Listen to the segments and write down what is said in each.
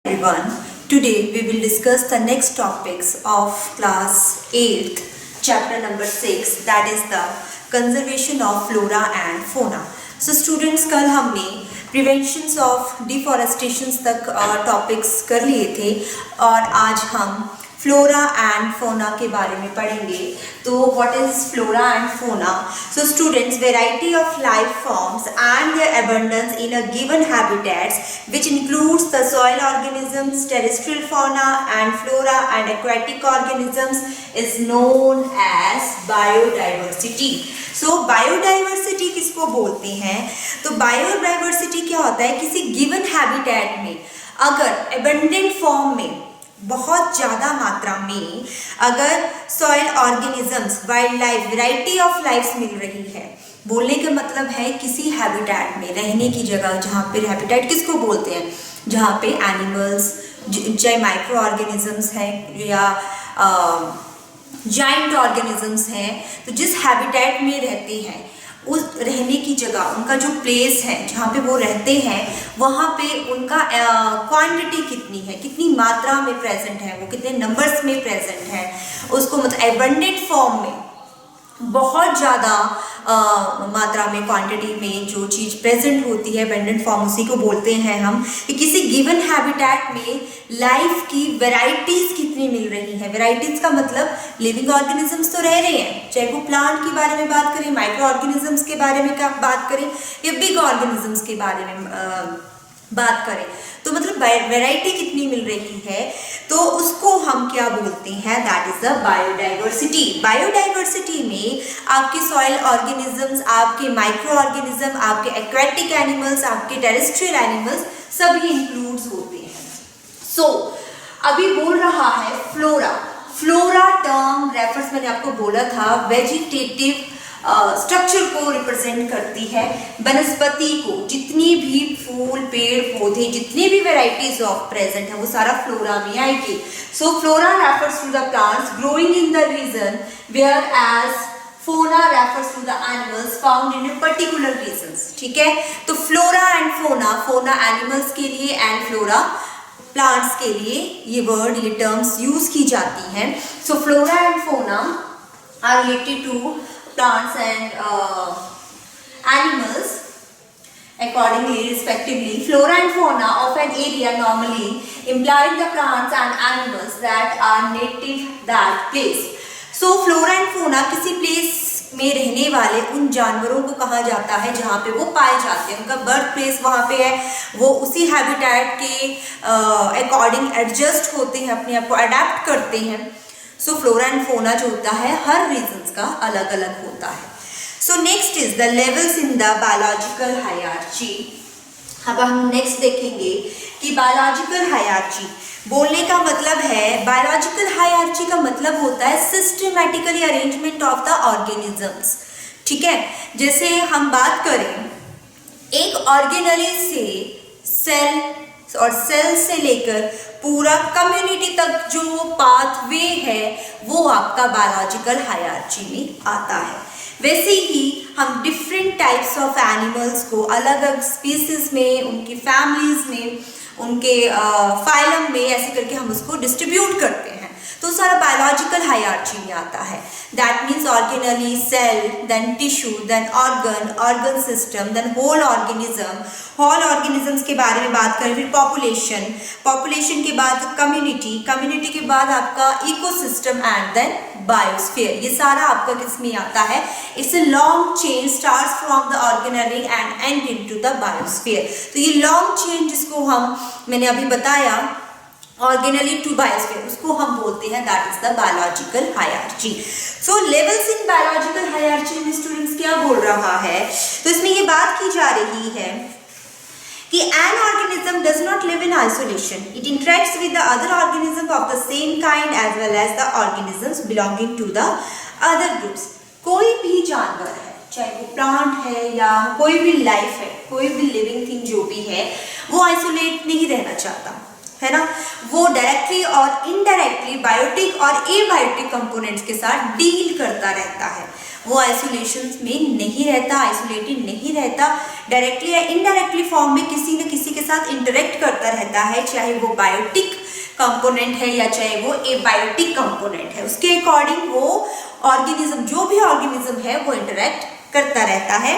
Everyone, today we will discuss the next topics of class 8th, chapter number 6, that is the conservation of flora and fauna. So students, कल हमने preventions of deforestation तक topics कर लिए थे और आज हम फ्लोरा एंड फोना के बारे में पढ़ेंगे. तो what is flora and fauna? So students, variety of life forms and their abundance in a given habitats which includes the soil organisms, terrestrial fauna and flora and aquatic organisms is known as biodiversity. So biodiversity किसको बोलते हैं? तो biodiversity क्या होता है? किसी given habitat में अगर एबंडेंट फॉर्म में, बहुत ज़्यादा मात्रा में अगर soil organisms, wild life, variety of lifes मिल रही है. बोलने का मतलब है किसी हैबिटेट में, रहने की जगह, जहाँ पे हैबिटेट किसको बोलते हैं? जहाँ पे एनिमल्स, चाहे माइक्रो ऑर्गेनिजम्स हैं या जाइंट ऑर्गेनिजम्स हैं, तो जिस हैबिटेट में रहते हैं उस रहने की जगह, उनका जो प्लेस है जहाँ पे वो रहते हैं, वहाँ पे उनका क्वांटिटी कितनी है, कितनी मात्रा में प्रेजेंट है, वो कितने नंबर्स में प्रेजेंट है, उसको मतलब एबंडेंट फॉर्म में बहुत ज़्यादा मात्रा में, क्वांटिटी में जो चीज़ प्रेजेंट होती है एबंडेंट फॉर्म, उसी को बोलते हैं हम कि किसी गिवन हैबिटेट में लाइफ की वैरायटीज़ कितनी मिल रही है. वैरायटीज़ का मतलब लिविंग ऑर्गेनिजम्स तो रह रहे हैं, चाहे वो प्लांट के बारे में बात करें, माइक्रो ऑर्गेनिजम्स के बारे में क्या बात करें या बिग ऑर्गेनिजम्स के बारे में बात करें, तो मतलब वैरायटी कितनी मिल रही है, तो उसको हम क्या बोलते हैं? That is the biodiversity. Biodiversity में आपके सॉइल ऑर्गेनिजम्स, आपके माइक्रो ऑर्गेनिज्म, आपके एक्वेटिक एनिमल्स, आपके टेरेस्ट्रियल एनिमल्स सभी इंक्लूड्स होते हैं. सो अभी बोल रहा है फ्लोरा. फ्लोरा टर्म रेफर्स, मैंने आपको बोला था, वेजिटेटिव स्ट्रक्चर को रिप्रेजेंट करती है, वनस्पति को. जितनी भी फूल, पेड़, पौधे, जितनी भी वेराइटीज ऑफ प्रेजेंट है वो सारा फ्लोरा में आएगी. So flora refers to the plants growing in the region, whereas fauna refers to the animals found in a particular regions. ठीक है, तो फ्लोरा एंड फोना, फोना एनिमल्स के लिए एंड फ्लोरा प्लांट्स के लिए ये वर्ड, ये टर्म्स यूज की जाती हैं. So flora and fauna are related to plants and animals accordingly, respectively. Flora and fauna of an area normally implying the plants and animals that are native that place. So flora and fauna किसी place में रहने वाले उन जानवरों को कहा जाता है जहाँ पे वो पाए जाते हैं, उनका बर्थ प्लेस वहाँ पे है, वो उसी हैबिटेट के अकॉर्डिंग एडजस्ट होते हैं, अपने आप को अडेप्ट करते हैं. सो फ्लोरा एंड फोना जो होता है हर रीजन्स का अलग अलग होता है. So next is the levels in the biological hierarchy. अब हम नेक्स्ट देखेंगे कि बायोलॉजिकल हायरार्ची बोलने का मतलब है, बायोलॉजिकल हायरार्ची का मतलब होता है systematically arrangement of the organisms. ठीक है, जैसे हम बात करें एक ऑर्गेनली से सेल और सेल से लेकर पूरा कम्युनिटी तक जो पाथवे है वो आपका बायोलॉजिकल हायरार्ची में आता है. वैसे ही हम डिफरेंट टाइप्स ऑफ एनिमल्स को अलग अलग स्पीसीज में, उनकी फैमिलीज में, उनके फाइलम में, ऐसे करके हम उसको डिस्ट्रीब्यूट करते हैं, तो सारा बायोलॉजिकल हायरार्ची में आता है. That means organelle, cell, then tissue, then organ system, then whole organism. Whole organisms के बारे में बात करें, फिर पॉपुलेशन, पॉपुलेशन के बाद कम्युनिटी, कम्युनिटी के बाद आपका इकोसिस्टम एंड देन बायोस्फीयर. ये सारा आपका किस में आता है? It's a long chain, starts from the organelle and and into the biosphere. तो ये लॉन्ग चेन जिसको मैंने अभी बताया ऑर्गेनली टू बायोस्फीयर, उसको हम बोलते हैं that is the biological hierarchy. So levels in biological hierarchy में स्टूडेंट्स क्या बोल रहा है? तो इसमें ये बात की जा रही है कि an organism does not live in isolation. It interacts with the other organisms of the same kind as well as the organisms belonging to the other groups. कोई भी जानवर है, चाहे वो प्लांट है या कोई भी लाइफ है, कोई भी लिविंग थिंग जो भी है, वो आइसोलेट नहीं रहना चाहता है ना. वो डायरेक्टली और इनडायरेक्टली बायोटिक और एबायोटिक कंपोनेंट्स के साथ डील करता रहता है. वो आइसोलेशन में नहीं रहता, आइसोलेटेड नहीं रहता, डायरेक्टली या इनडायरेक्टली फॉर्म में किसी न किसी के साथ इंटरेक्ट करता रहता है, चाहे वो बायोटिक कंपोनेंट है या चाहे वो एबायोटिक कंपोनेंट है, उसके अकॉर्डिंग वो ऑर्गेनिज्म, जो भी ऑर्गेनिज्म है वो इंटरेक्ट करता रहता है।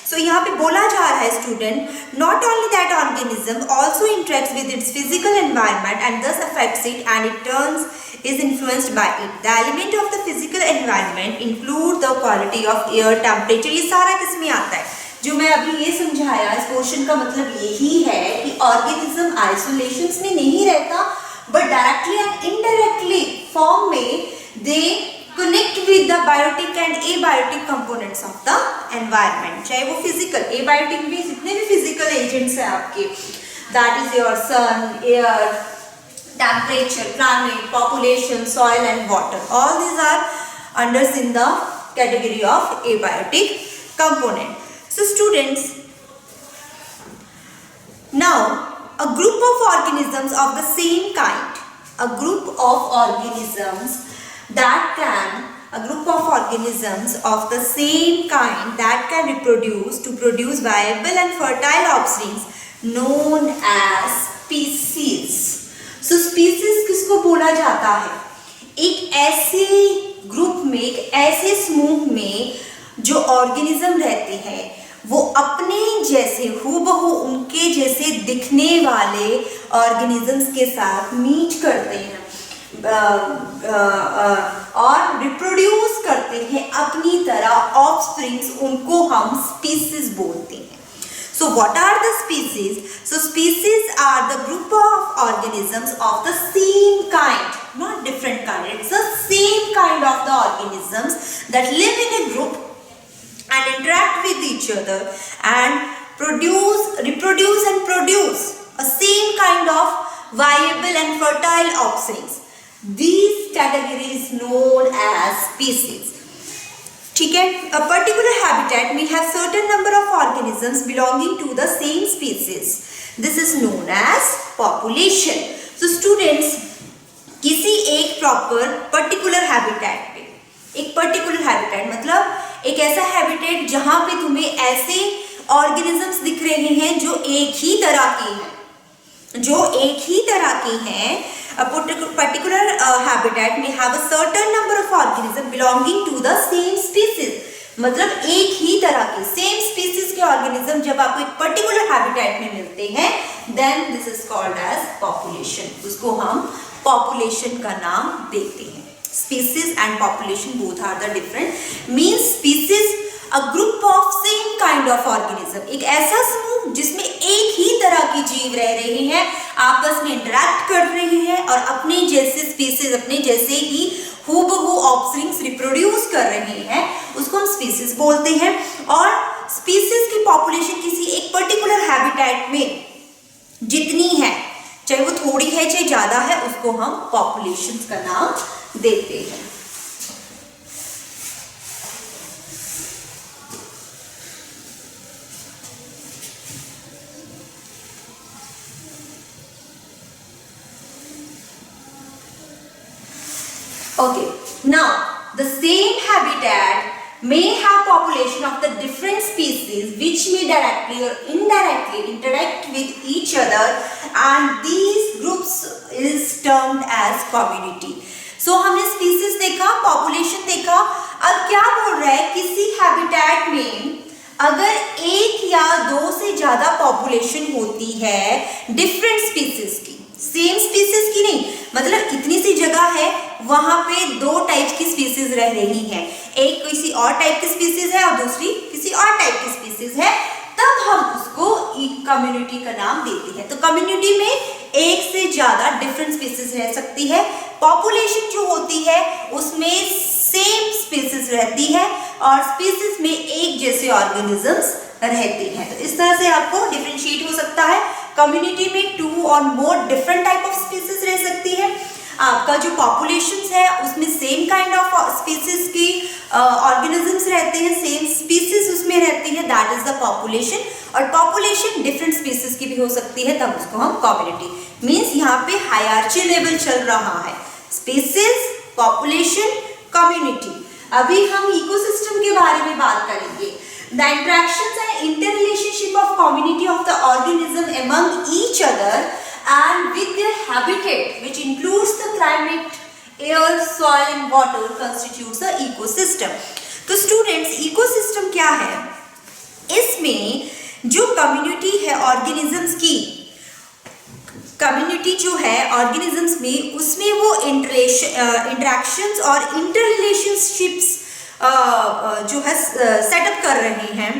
सो यहाँ पे बोला जा रहा है student, not only that organism also interacts with its physical environment and thus affects it and it turns is influenced by it. The element of the physical environment include the quality of air, temperature, ये सारा किसमें आता है? जो मैं अभी ये समझाया, इस क्वेश्चन का मतलब यही है कि ऑर्गेनिज्म आइसोलेशंस में नहीं रहता, but directly and indirectly form में दे connect with the biotic and abiotic components of the environment. चाहे वो physical, abiotic भी जितने भी physical agents हैं आपके, that is your sun, air, temperature, climate, population, soil and water. All these are under in the category of abiotic component. So students, now a group of organisms of the same kind, a group of organisms of the same kind that can reproduce to produce viable and fertile offspring known as species. So species किसको बोला जाता है? एक ऐसे group में, एक ऐसे समूह में जो ऑर्गेनिज्म रहते हैं, वो अपने जैसे हूबहू उनके जैसे दिखने वाले ऑर्गेनिजम्स के साथ मीट करते हैं और रिप्रोड्यूस करते हैं अपनी तरह ऑफस्प्रिंग्स, उनको हम स्पीसीज बोलते हैं। So what are the species? So species are the group of organisms of the same kind, not different kind. It's the same kind of the organisms that live in a group and interact with each other and reproduce and produce a same kind of viable and fertile offspring. These categories known as species. ठीक है, a particular habitat may have certain number of organisms belonging to the same species. This is known as population. So students, किसी एक proper particular habitat पे, एक particular habitat मतलब एक ऐसा habitat जहाँ पे तुम्हें ऐसे organisms दिख रहे हैं जो एक ही तरह के हैं, A particular habitat may have a certain number of organisms belonging to the same species. मतलब एक ही तरह के same species के organism जब आपको एक particular habitat में मिलते हैं, then this is called as population. उसको हम population का नाम देते हैं. Species and population both are the different. Means species a group of same kind of organism. एक ऐसा समूह जिसमें एक ही तरह के जीव रह रहे हैं, आपस में इंटरैक्ट कर रहे हैं और अपने जैसे स्पीसीज, अपने जैसे ही हूबहू ऑफस्प्रिंग्स रिप्रोड्यूस कर रहे हैं, उसको हम स्पीसीज बोलते हैं। और स्पीसीज की पॉपुलेशन किसी एक पर्टिकुलर हैबिटेट में जितनी है, चाहे वो थोड़ी है चाहे ज्यादा है, उसको हम पॉपुलेशन का नाम देते हैं। Okay, now the same habitat may have population of the different species which may directly or indirectly interact with each other, and these groups is termed as community. So हमने species देखा, population देखा, अब क्या बोल रहा है, किसी habitat में अगर एक या दो से ज्यादा population होती है different species की, सेम स्पीसीज की नहीं, मतलब इतनी सी जगह है वहां पे दो टाइप की स्पीसीज रह रही हैं, एक किसी और टाइप की स्पीसीज है और दूसरी किसी और टाइप की स्पीसीज है, तब हम उसको एक कम्युनिटी का नाम देते हैं। तो कम्युनिटी में एक से ज्यादा डिफरेंट स्पीसीज रह सकती है। पॉपुलेशन जो होती है उसमें सेम स्पीसीज रहती है और स्पीसीज में एक जैसे ऑर्गेनिजम्स रहते हैं। तो इस तरह से आपको डिफरेंशिएट हो सकता है। कम्युनिटी में 2 और more different type of species रह सकती है। आपका जो पॉपुलेशंस है उसमें सेम काइंड ऑफ स्पीसीज की ऑर्गेनिजम्स रहते हैं, सेम स्पीसीज उसमें रहती है, दैट इज द पॉपुलेशन। और पॉपुलेशन डिफरेंट स्पीसीज की भी हो सकती है, तब उसको हम कम्युनिटी। मीन्स यहाँ पे हायरार्ची लेवल चल रहा है, स्पीसीज, पॉपुलेशन, कम्युनिटी। अभी हम इकोसिस्टम के बारे में बात करेंगे। The interactions and interrelationship of community of the organism among each other and with their habitat which includes the climate, air, soil and water constitutes the ecosystem. तो students, ecosystem क्या है? इसमें जो कम्युनिटी है ऑर्गेनिजम्स की, community जो है organisms में, उसमें वो इंटरेक्शंस और इंटररिलेशनशिप्स जो है सेटअप कर रहे हैं,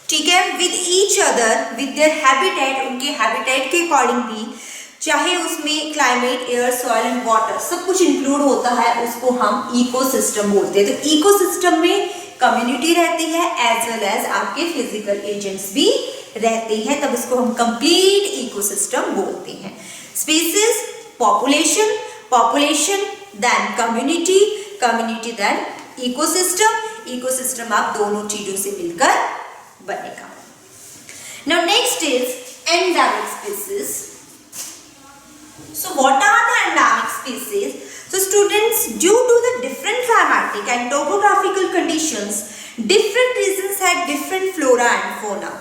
ठीक है, with each other, with their habitat, उनके हैबिटेट के अकॉर्डिंगली, चाहे उसमें climate, air, soil and water सब कुछ इंक्लूड होता है, उसको हम इकोसिस्टम बोलते हैं। तो इकोसिस्टम में कम्युनिटी रहती है एज वेल एज आपके फिजिकल एजेंट्स भी रहते हैं, तब इसको हम कंप्लीट इकोसिस्टम बोलते हैं। Species, population, population then community, community then ecosystem, ecosystem आप दोनों चीजों से मिलकर बनेगा। Now next is endemic species. So what are the endemic species? So students, due to the different climatic and topographical conditions, different regions have different flora and fauna.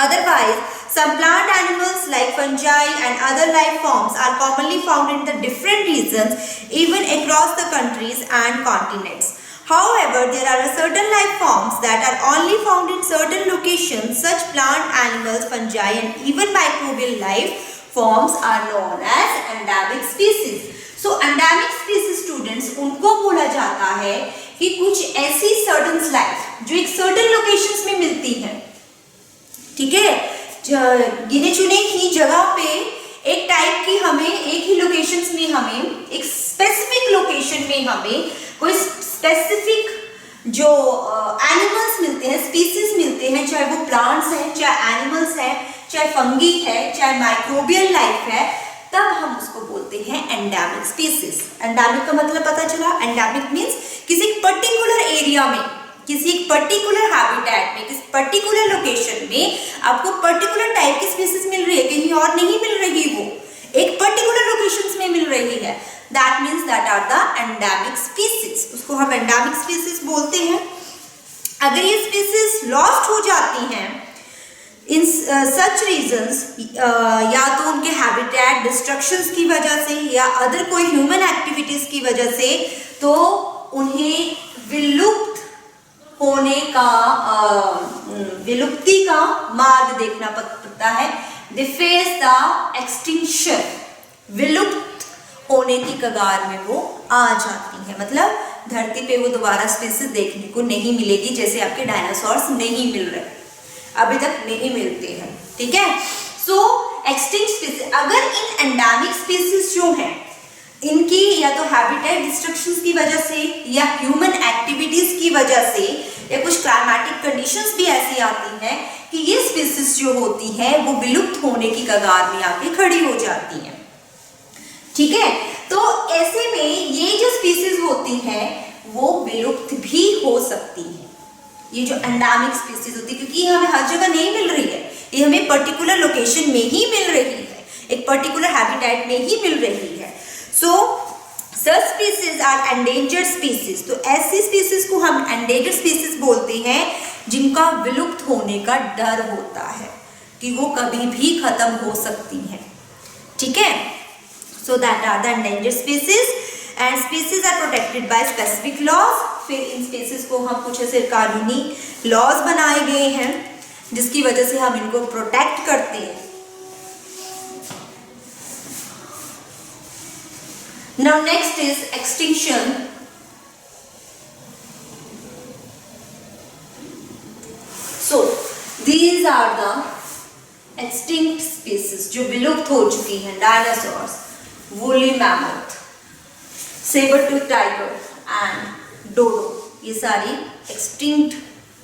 Otherwise, some plant animals like fungi and other life forms are commonly found in the different regions, even across the countries and continents. However, there are certain life forms that are only found in certain locations. Such plant animals, fungi and even microbial life forms are known as endemic species. So endemic species students उनको बोला जाता है कि कुछ ऐसी certain life जो एक certain locations में मिलती है, ठीक है, गिने चुने ही जगह पे एक टाइप की हमें एक ही लोकेशंस में हमें एक स्पेसिफिक लोकेशन में हमें कोई स्पेसिफिक जो एनिमल्स मिलते हैं, स्पीसीज मिलते हैं, चाहे वो प्लांट्स हैं, चाहे एनिमल्स हैं, चाहे फंगी है, चाहे माइक्रोबियल लाइफ है, तब हम उसको बोलते हैं एंडेमिक स्पीसीज। एंडेमिक का मतलब पता चला, एंडेमिक मींस किसी पर्टिकुलर एरिया में, किसी एक पर्टिकुलर हैबिटेट में, किसी पर्टिकुलर लोकेशन में आपको पर्टिकुलर टाइप की स्पीसीज मिल रही है, कहीं और नहीं मिल रही, वो एक पर्टिकुलर लोकेशंस में मिल रही है, that means that are the endemic species, उसको हम एंडेमिक स्पीसीज बोलते हैं। अगर ये स्पीसीज लॉस्ट हो जाती हैं इन सच रीजन्स, या तो उनके हैबिटेट डिस्ट्रक्शंस की वजह से या अदर कोई ह्यूमन एक्टिविटीज की वजह से, तो उन्हें विलुप्त होने का विलुप्ति का मार्ग देखना पड़ता है। दे फेस द एक्सटिंक्शन, विलुप्त होने की कगार में वो आ जाती है, मतलब धरती पे वो दोबारा स्पीसीज देखने को नहीं मिलेगी, जैसे आपके डायनासोर्स नहीं मिल रहे, अभी तक नहीं मिलते हैं, ठीक है। सो एक्सटिंक्ट स्पीसीज, अगर इन एंडेमिक स्पीसीज जो हैं इनकी या तो हैबिटेट डिस्ट्रक्शंस की वजह से या ह्यूमन एक्टिविटीज की वजह से या कुछ क्लाइमेटिक कंडीशंस भी ऐसी आती हैं कि ये स्पीसीज जो होती हैं वो विलुप्त होने की कगार में आके खड़ी हो जाती हैं, ठीक है। तो ऐसे में ये जो स्पीसीज होती हैं वो विलुप्त भी हो सकती है, ये जो एंडेमिक स्पीसीज होती है, क्योंकि ये हमें हर जगह नहीं मिल रही है, ये हमें पर्टिकुलर लोकेशन में ही मिल रही है, एक पर्टिकुलर हैबिटेट में ही मिल रही है। सो सच स्पीसीज आर एंडेंजर्ड स्पीसीज, तो ऐसी स्पीसीज को हम एंडेंजर्ड स्पीसीज बोलते हैं जिनका विलुप्त होने का डर होता है कि वो कभी भी खत्म हो सकती हैं, ठीक है। So that are the endangered species and species are protected by specific laws. फिर इन स्पीसीज को हम कुछ ऐसे कानूनी लॉज बनाए गए हैं जिसकी वजह से हम इनको प्रोटेक्ट करते हैं। Now next is extinction. So these are the extinct species जो विलुप्त हो चुकी हैं, dinosaurs, woolly mammoth, sabre tooth tiger and dodo, ये सारी एक्सटिंक्ट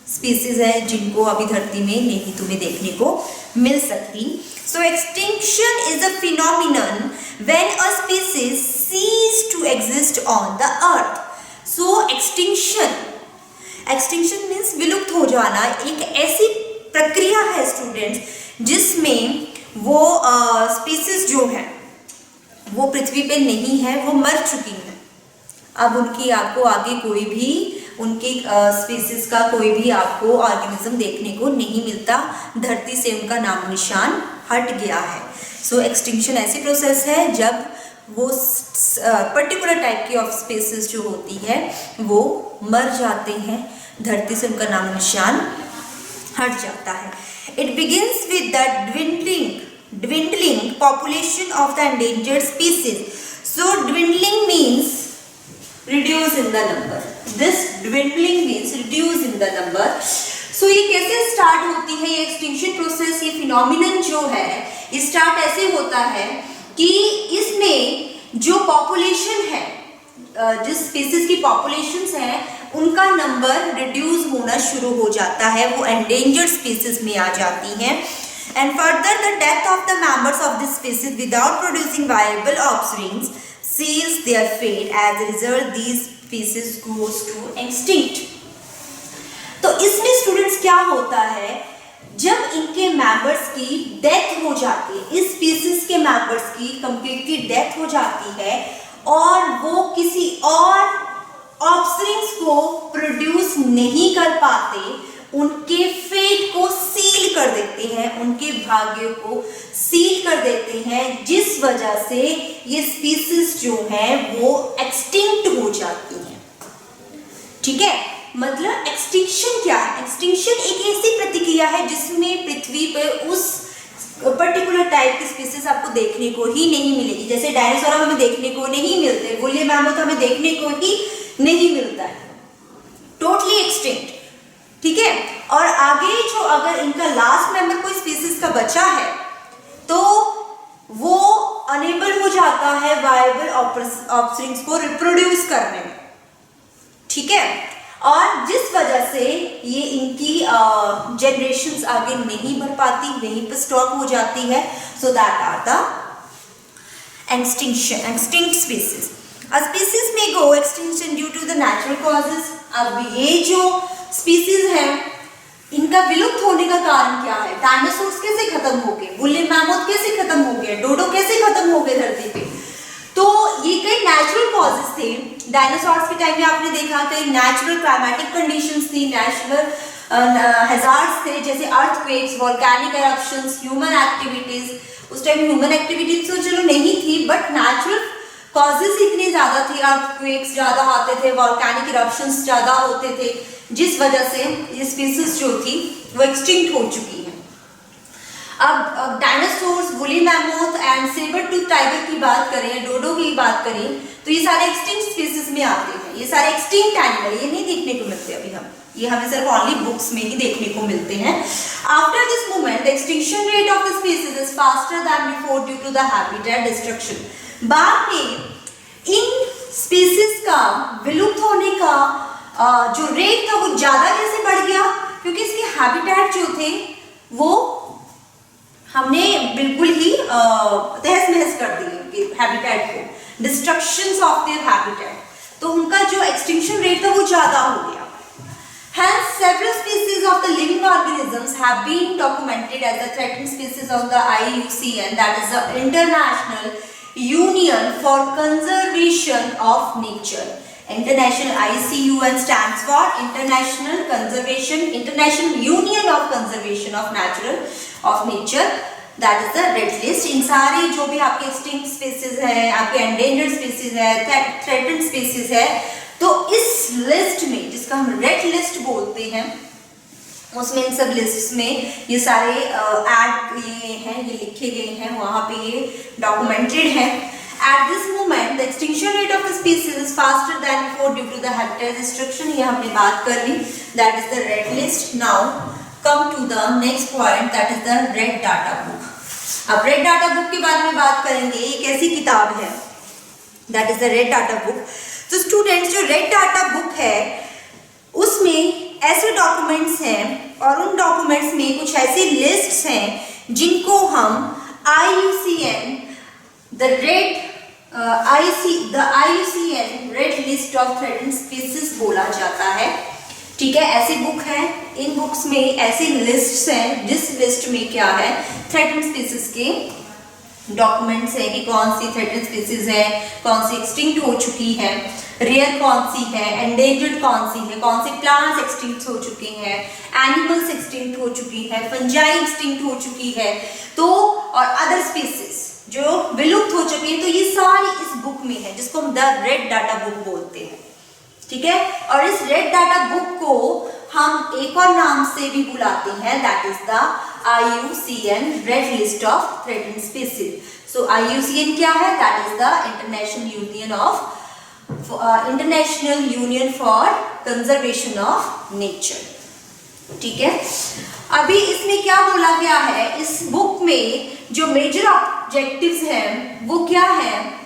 स्पीसीज है जिनको अभी धरती में नहीं तुम्हें देखने को मिल सकती। So extinction is a phenomenon when a species ceases to exist on the earth. So extinction means विलुप्त हो जाना, एक ऐसी प्रक्रिया है स्टूडेंट्स जिसमें वो स्पीसीज जो है वो पृथ्वी पे नहीं है, वो मर चुकी है, अब उनकी आपको आगे कोई भी उनके स्पीसीज का कोई भी आपको ऑर्गेनिज्म देखने को नहीं मिलता, धरती से उनका नामो निशान हट गया है। सो एक्सटिंक्शन ऐसी प्रोसेस है जब वो पर्टिकुलर टाइप की ऑफ स्पीसीज जो होती है वो मर जाते हैं, धरती से उनका नामो निशान हट जाता है। It begins with the dwindling population of the endangered species. So dwindling means reduce in the number. This dwindling means reduce in the number. So ये कैसे स्टार्ट होती है ये एक्सटिंक्शन प्रोसेस, ये फिनोमिनन जो है ये स्टार्ट ऐसे होता है कि इसमें जो पॉपुलेशन है, जिस स्पीसीज की पॉपुलेशंस हैं उनका नंबर रिड्यूस होना शुरू हो जाता है, वो एंडेंजर्ड स्पीसीज में आ जाती हैं। And further, the death of the members of this species without producing viable offspring seals their fate. As a result, these species goes to extinct. तो इसमें स्टूडेंट्स क्या होता है, जब इनके मेंबर्स की डेथ हो जाती है, इस स्पीसीज के मेंबर्स की कंप्लीटली डेथ हो जाती है और वो किसी और ऑफस्प्रिंग्स को प्रोड्यूस नहीं कर पाते, उनके फेट को सील कर देते हैं, उनके भाग्य को सील कर देते हैं, जिस वजह से ये स्पीसीज जो हैं वो एक्सटिंक्ट हो जाती हैं। ठीक है, मतलब एक्सटिंक्शन क्या है? एक्सटिंक्शन एक ऐसी प्रतिक्रिया है जिसमें पृथ्वी पर उस पर्टिकुलर टाइप की स्पीसीज आपको देखने को ही नहीं मिलेगी। जैसे डायनासोर हमें देखने को नहीं मिलते, वुली मैमथ हमें देखने को ही नहीं मिलता है, टोटली एक्सटिंक्ट। ठीक है, और आगे जो अगर इनका लास्ट मेंबर कोई स्पीसीज का बचा है तो वो अनेबल हो जाता है वायबल ऑफस्प्रिंग्स को रिप्रोड्यूस करने में। ठीक है, और जिस वजह से ये इनकी जनरेशंस आगे नहीं बढ़ पाती, वहीं पर स्टॉप हो जाती है। So that are the extinct species. A species may go extinction due to the natural causes. अब ये जो स्पीसीज है इनका विलुप्त होने का कारण क्या है? डायनासोर्स कैसे खत्म हो गए, वुली मैमथ कैसे खत्म हो गया, डोडो कैसे खत्म हो गए धरती पे? तो ये कई नेचुरल कॉजेज थे। डायनासोर्स के टाइम में आपने देखा कई नेचुरल क्लाइमेटिक कंडीशंस थी, नेचुरल हैजार्ड्स थे, जैसे अर्थक्वेक्स, वोल्केनिक एरप्शंस, ह्यूमन एक्टिविटीज। उस टाइम ह्यूमन एक्टिविटीज तो चलो नहीं थी, बट नेचुरल कॉजेज इतने ज्यादा थे, अर्थक्वेक्स ज्यादा आते थे, वोल्केनिक इरप्शंस ज्यादा होते थे, जिस वजह से ये स्पीसीज जो थी वो एक्सटिंक्ट हो चुकी है। अब dinosaurs, woolly mammoth and sabre tooth tiger की बात करें, डोडो की बात करें, तो ये सारे एक्सटिंक्ट स्पीसीज में आते हैं। ये सारे एक्सटिंक्ट एनिमल, ये नहीं देखने को मिलते अभी ये हमें सिर्फ ओनली बुक्स में ही देखने को मिलते हैं। After this movement the extinction rate of the species is faster than before due to the habitat destruction. बाद में इन स्पीसीज का विलुप्त होने का जो रेट था वो ज्यादा कैसे बढ़ गया? क्योंकि इसके हैबिटेट जो थे वो हमने बिल्कुल ही तहस नहस कर दिए हैबिटेट को, डिस्ट्रक्शंस ऑफ देयर हैबिटेट, तो उनका जो एक्सटिंक्शन रेट था वो ज्यादा हो गया। Hence, several species of the living organisms have been documented as the threatened species of the IUCN, that is the International Union for Conservation of Nature. International ICUN stands for International Union of Conservation of Nature. That is the red list. इन सारे जो भी आपके extinct species है, आपके endangered species है, threatened species है, तो इस लिस्ट में जिसका हम रेड लिस्ट बोलते हैं, उसमें इन सब लिस्ट में ये सारे ऐड किए हैं, ये लिखे गए हैं, वहाँ पे ये डॉक्यूमेंटेड है। At this moment, the extinction rate of the species is faster than before due to the habitat destruction. ये हमने बात कर ली, that is the red list. Now come to the next point, that is the red data book. अब red data book के बारे में बात करेंगे। एक ऐसी किताब है, that is the red data book. तो स्टूडेंट्स, जो रेड डाटा बुक है उसमें ऐसे डॉक्यूमेंट्स हैं और उन डॉक्यूमेंट्स में कुछ ऐसी लिस्ट्स हैं जिनको हम IUCN red list of threatened species बोला जाता है। ठीक है, ऐसी बुक है, इन बुक्स में ऐसी लिस्ट्स हैं जिस लिस्ट में क्या है, थ्रेटेंड स्पीसीज के डॉक्यूमेंट्स है कि कौन सी थ्रेटेड स्पीसीज है, कौन सी एक्सटिंक्ट हो चुकी है, रेयर कौन सी है, एंडेंजर्ड कौन सी है, कौन से प्लांट्स एक्सटिंक्ट हो चुके हैं, एनिमल्स एक्सटिंक्ट हो चुकी है, फंजाई एक्सटिंक्ट हो चुकी है, तो और अदर स्पीसीज जो विलुप्त हो चुकी है, तो ये सारी इस बुक में है जिसको हम द रेड डाटा बुक बोलते हैं। ठीक है, और इस रेड डाटा बुक को हम एक और नाम से भी बुलाते हैं, that is the IUCN red list of threatened species. So IUCN क्या है? That is the international union for conservation of nature. ठीक है, अभी इसमें क्या बोला गया है, इस बुक में जो मेजर ऑब्जेक्टिव्स हैं वो क्या है,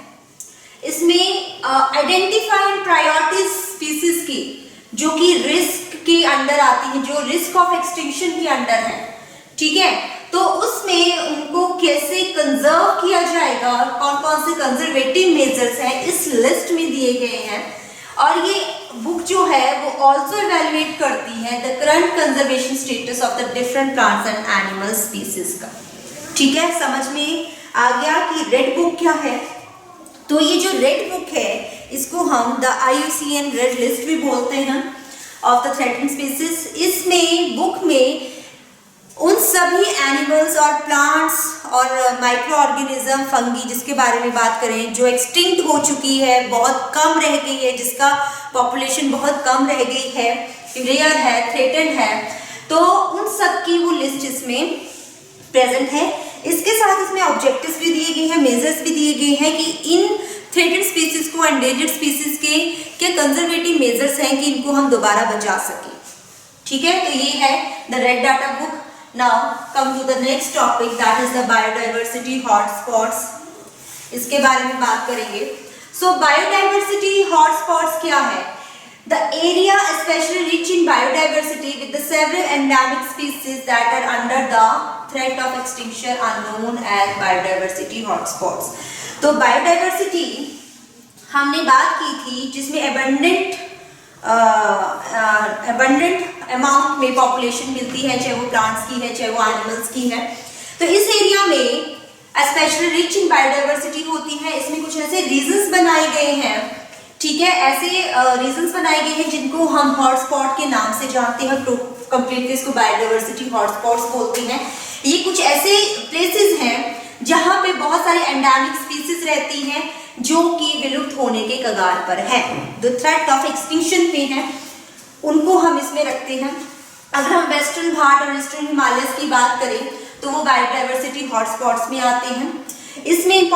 इसमें आइडेंटिफाई एंड प्रायोरिटीज स्पीसीज की जो कि रिस्क के अंडर आती है, जो रिस्क ऑफ एक्सटिंक्शन के अंडर है। ठीक है, तो उसमें उनको कैसे कंजर्व किया जाएगा, कौन कौन से कंजर्वेटिव मेजर्स हैं इस लिस्ट में दिए गए हैं। और ये बुक जो है वो ऑल्सो इवेल्युएट करती है the current conservation status of the different plants and animal species का। ठीक है, समझ में आ गया कि रेड बुक क्या है। तो ये जो रेड बुक है इसको हम द IUCN रेड लिस्ट भी बोलते हैं ऑफ द थ्रेटेड स्पीसीज। इसमें बुक में उन सभी एनिमल्स और प्लांट्स और माइक्रो ऑर्गेनिज्म, फंगी जिसके बारे में बात करें, जो एक्सटिंक्ट हो चुकी है, बहुत कम रह गई है, जिसका पॉपुलेशन बहुत कम रह गई है, रेयर है, थ्रेटेड है, तो उन सब की वो लिस्ट इसमें प्रेजेंट है। इसके साथ इसमें ऑब्जेक्टिव्स भी दिए गए हैं, मेजर्स भी दिए गए हैं कि इन थ्रेटेड स्पीसीज को एंडेंजर्ड स्पीसीज के क्या कंजर्वेटिव मेजर्स हैं कि इनको हम दोबारा बचा सकें। ठीक है, तो ये है the red data book. Now come to the next topic, that is the biodiversity hotspots. इसके बारे में बात करेंगे। सो बायोडाइवर्सिटी हॉटस्पॉट्स क्या है? The area especially rich in biodiversity with the several endemic species that are under the threat of extinction are known as biodiversity hotspots. तो biodiversity हमने बात की थी जिसमें abundant अमाउंट में पॉपुलेशन मिलती है, चाहे वो प्लांट्स की है, चाहे वो एनिमल्स की है। तो इस एरिया में स्पेशली रिच इन बायोडाइवर्सिटी होती है। इसमें कुछ ऐसे रीजंस बनाए गए हैं, ठीक है, ऐसे रीजंस बनाए गए हैं जिनको हम हॉटस्पॉट के नाम से जानते हैं। तो कंप्लीटली इसको बायोडाइवर्सिटी हॉटस्पॉट्स बोलते हैं। ये कुछ ऐसे प्लेसेस हैं जहाँ पे बहुत सारी एंडेमिक स्पीसीज रहती हैं जो कि विलुप्त होने के कगार पर है, जो थ्रेट ऑफ एक्सटिंक्शन पे हैं, उनको हम इसमें रखते हैं। अगर हम वेस्टर्न घाट और ईस्टर्न हिमालयस की बात करें तो वो बायोडाइवर्सिटी हॉटस्पॉट्स में आते हैं। इसमें